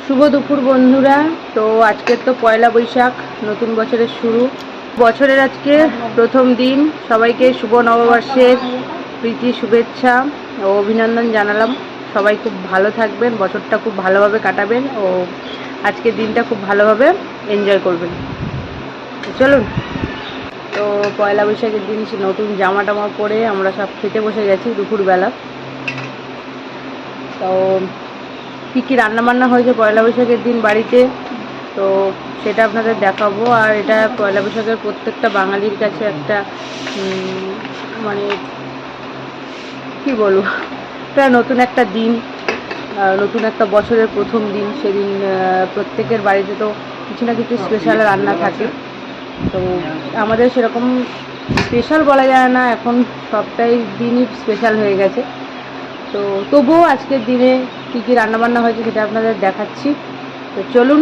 শুভ দুপুর বন্ধুরা। তো আজকের তো পয়লা বৈশাখ, নতুন বছরের শুরু। বছরের আজকে প্রথম দিন। সবাইকে শুভ নববর্ষের প্রীতি শুভেচ্ছা ও অভিনন্দন জানালাম। সবাই খুব ভালো থাকবেন, বছরটা খুব ভালোভাবে কাটাবেন ও আজকের দিনটা খুব ভালোভাবে এনজয় করবেন। চলুন। তো পয়লা বৈশাখের দিন নতুন জামা টামা পরে আমরা সব খেতে বসে গেছি দুপুরবেলা। তো কী কী রান্নাবান্না হয়েছে পয়লা বৈশাখের দিন বাড়িতে, তো সেটা আপনাদের দেখাবো। আর এটা পয়লা বৈশাখের প্রত্যেকটা বাঙালির কাছে একটা মানে কী বলবো, এটা নতুন একটা দিন, নতুন একটা বছরের প্রথম দিন। সেদিন প্রত্যেকের বাড়িতে তো কিছু না কিছু স্পেশাল রান্না থাকে। তো আমাদের সেরকম স্পেশাল বলা যায় না, এখন সবটাই দিনই স্পেশাল হয়ে গেছে। তো তবুও আজকের দিনে কী কী রান্নাবান্না হয়েছে সেটা আপনাদের দেখাচ্ছি। তো চলুন,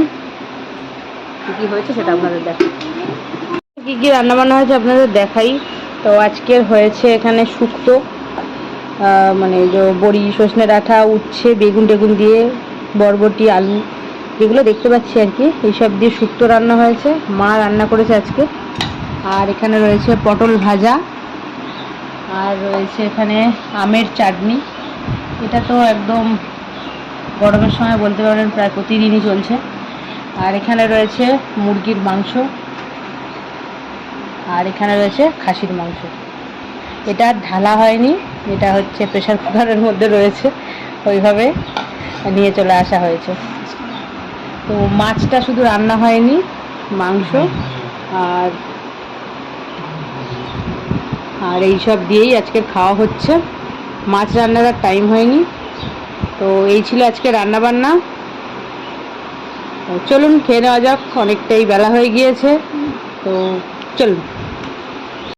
কী কী হয়েছে সেটা আপনাদের দেখাচ্ছি। কী কী রান্নাবান্না হয়েছে আপনাদের দেখাই। তো আজকের হয়েছে এখানে শুক্তো, মানে যে বড়ি, সজনে ডাঁটা, উচ্ছে, বেগুন টেগুন দিয়ে, বরবটি, আলু যেগুলো দেখতে পাচ্ছি আর কি, এইসব দিয়ে শুক্তো রান্না হয়েছে। মা রান্না করেছে আজকে। আর এখানে রয়েছে পটল ভাজা, আর রয়েছে এখানে আমের চাটনি। এটা তো একদম গরমের সময় বলতে পারেন প্রায় প্রতিদিনই চলছে। আর এখানে রয়েছে মুরগির মাংস, আর এখানে রয়েছে খাসির মাংস। এটা ঢালা হয়নি, এটা হচ্ছে প্রেশার কুকারের মধ্যে রয়েছে, ওইভাবে নিয়ে চলে আসা হয়েছে। তো মাছটা শুধু রান্না হয়নি, মাংস আর আর এইসব দিয়েই আজকে খাওয়া হচ্ছে। মাছ রান্নার আর টাইম হয়নি। তো এই ছিল আজকে রান্নাবান্না। চলুন খেয়ে নেওয়া যাক, অনেকটাই বেলা হয়ে গিয়েছে। তো চলুন।